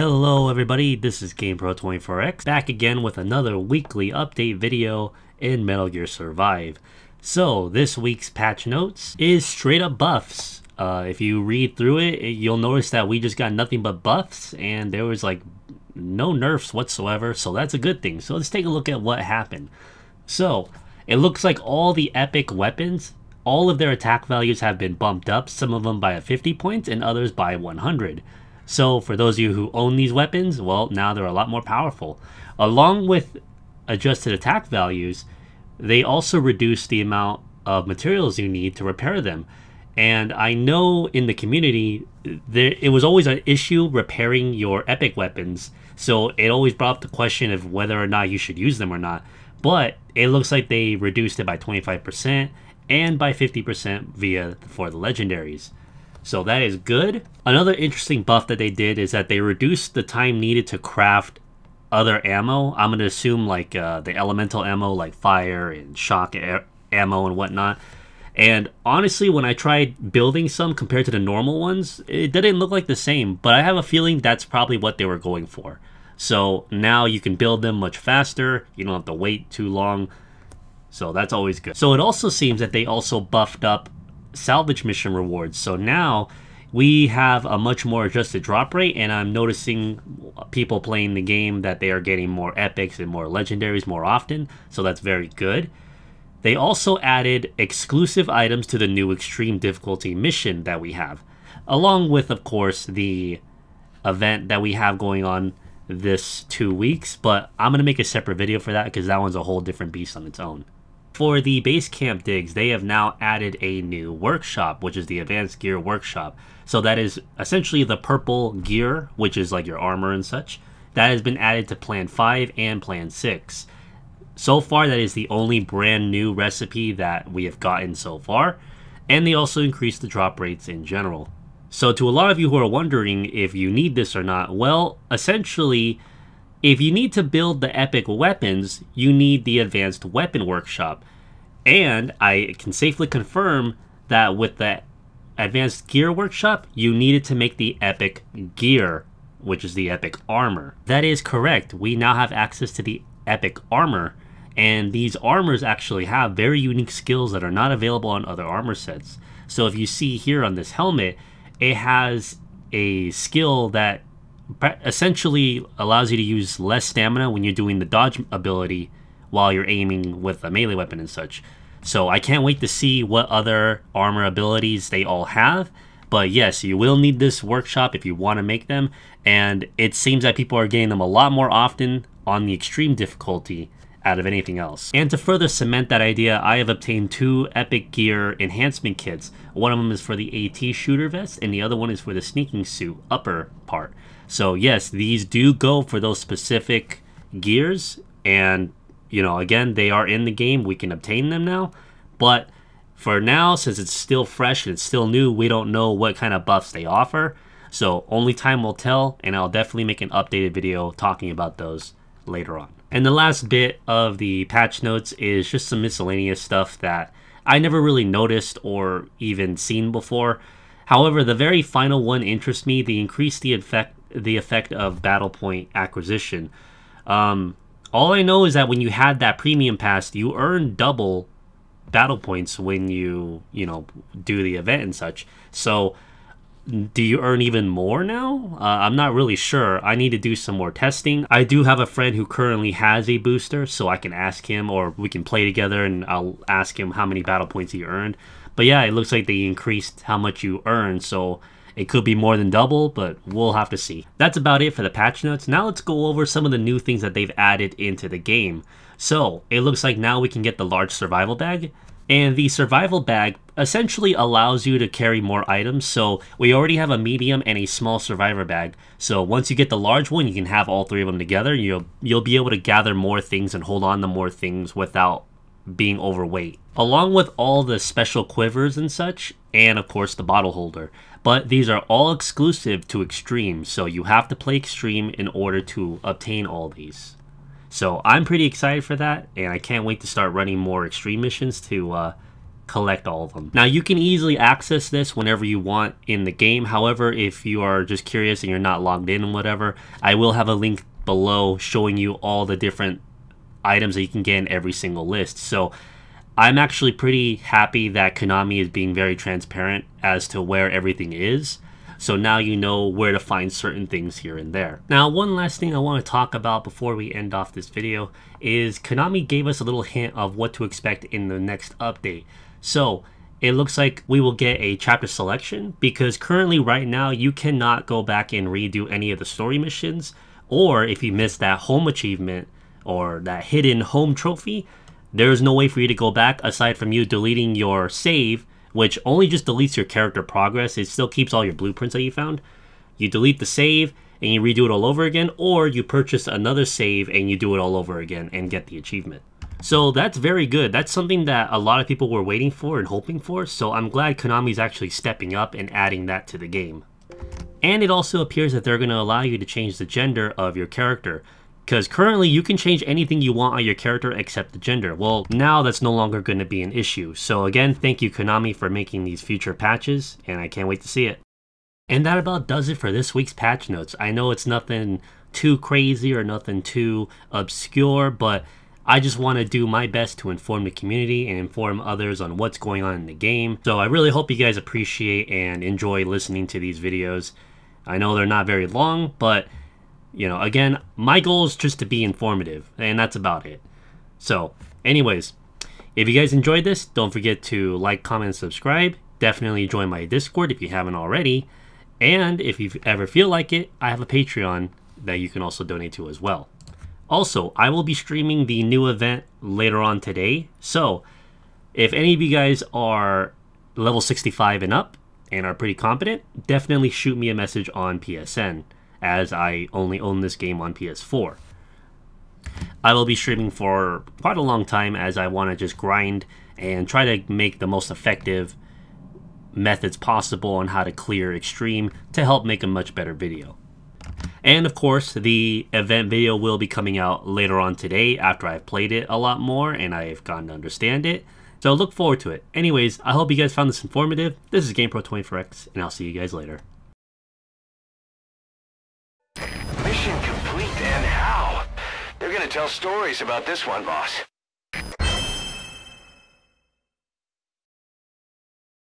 Hello everybody, this is GamePro24X, back again with another weekly update video in Metal Gear Survive. So, this week's patch notes is straight up buffs. If you read through it, you'll notice that we just got nothing but buffs, and there was like no nerfs whatsoever, so that's a good thing. So let's take a look at what happened. So, it looks like all the epic weapons, all of their attack values have been bumped up, some of them by 50 points and others by 100. So for those of you who own these weapons, well, now they're a lot more powerful. Along with adjusted attack values, they also reduce the amount of materials you need to repair them. And I know in the community, it was always an issue repairing your epic weapons. So it always brought up the question of whether or not you should use them or not. But it looks like they reduced it by 25% and by 50% for the legendaries. So that is good. Another interesting buff that they did is that they reduced the time needed to craft other ammo. I'm going to assume like the elemental ammo like fire and shock ammo and whatnot. And honestly, when I tried building some compared to the normal ones, it didn't look like the same. But I have a feeling that's probably what they were going for. So now you can build them much faster. You don't have to wait too long. So that's always good. So it also seems that they also buffed up salvage mission rewards. So now we have a much more adjusted drop rate, and I'm noticing people playing the game that they are getting more epics and more legendaries more often. So that's very good. They also added exclusive items to the new extreme difficulty mission that we have, along with, of course, the event that we have going on this 2 weeks. But I'm going to make a separate video for that because that one's a whole different beast on its own. For the base camp digs, they have now added a new workshop, which is the Advanced Gear Workshop. So that is essentially the purple gear, which is like your armor and such. That has been added to Plan 5 and Plan 6. So far, that is the only brand new recipe that we have gotten so far. And they also increased the drop rates in general. So to a lot of you who are wondering if you need this or not, well, essentially, if you need to build the epic weapons, you need the Advanced Weapon Workshop. And I can safely confirm that with the Advanced Gear Workshop, you needed to make the epic gear, which is the epic armor. That is correct. We now have access to the epic armor. And these armors actually have very unique skills that are not available on other armor sets. So if you see here on this helmet, it has a skill that essentially allows you to use less stamina when you're doing the dodge ability while you're aiming with a melee weapon and such. So I can't wait to see what other armor abilities they all have. But yes, you will need this workshop if you want to make them. And it seems that people are getting them a lot more often on the extreme difficulty out of anything else. And to further cement that idea, I have obtained 2 epic gear enhancement kits. One of them is for the AT shooter vest, and the other one is for the sneaking suit upper part. So yes, these do go for those specific gears, and you know, again, they are in the game. We can obtain them now, but for now, since it's still fresh and it's still new, we don't know what kind of buffs they offer. So only time will tell, and I'll definitely make an updated video talking about those later on. And the last bit of the patch notes is just some miscellaneous stuff that I never really noticed or even seen before. However, the very final one interests me. They increased the effect of battle point acquisition. All I know is that when you had that premium pass, you earn double battle points when you do the event and such. So do you earn even more now? I'm not really sure. I need to do some more testing. I do have a friend who currently has a booster, so I can ask him, or we can play together and I'll ask him how many battle points he earned. But yeah, it looks like they increased how much you earn, so it could be more than double, but we'll have to see. That's about it for the patch notes. Now let's go over some of the new things that they've added into the game. So it looks like now we can get the large survival bag. And the survival bag essentially allows you to carry more items. So we already have a medium and a small survivor bag. So once you get the large one, you can have all 3 of them together. You'll be able to gather more things and hold on to more things without being overweight. Along with all the special quivers and such, and of course the bottle holder. But these are all exclusive to Extreme, so you have to play Extreme in order to obtain all these. So I'm pretty excited for that, and I can't wait to start running more Extreme missions to collect all of them. Now you can easily access this whenever you want in the game. However, if you are just curious and you're not logged in and whatever, I will have a link below showing you all the different items that you can get in every single list. So I'm actually pretty happy that Konami is being very transparent as to where everything is. So now you know where to find certain things here and there. Now, one last thing I want to talk about before we end off this video is Konami gave us a little hint of what to expect in the next update. So it looks like we will get a chapter selection, because currently right now you cannot go back and redo any of the story missions, or if you missed that home achievement or that hidden home trophy, there's no way for you to go back aside from you deleting your save, which only just deletes your character progress. It still keeps all your blueprints that you found. You delete the save and you redo it all over again, or you purchase another save and you do it all over again and get the achievement. So that's very good. That's something that a lot of people were waiting for and hoping for, so I'm glad Konami's actually stepping up and adding that to the game. And it also appears that they're going to allow you to change the gender of your character, because currently you can change anything you want on your character except the gender. Well, now that's no longer going to be an issue. So again, thank you Konami for making these future patches, and I can't wait to see it. And that about does it for this week's patch notes. I know it's nothing too crazy or nothing too obscure, but I just want to do my best to inform the community and inform others on what's going on in the game. So I really hope you guys appreciate and enjoy listening to these videos. I know they're not very long, but you know, again, my goal is just to be informative, and that's about it. So anyways, if you guys enjoyed this, don't forget to like, comment, and subscribe. Definitely join my Discord if you haven't already. And if you ever feel like it, I have a Patreon that you can also donate to as well. Also, I will be streaming the new event later on today. So if any of you guys are level 65 and up and are pretty competent, definitely shoot me a message on PSN, as I only own this game on PS4. I will be streaming for quite a long time, as I want to just grind and try to make the most effective methods possible on how to clear Extreme to help make a much better video. And of course, the event video will be coming out later on today after I've played it a lot more and I've gotten to understand it. So look forward to it. Anyways, I hope you guys found this informative. This is GamePro24X, and I'll see you guys later. Mission complete, and how? They're gonna tell stories about this one, boss.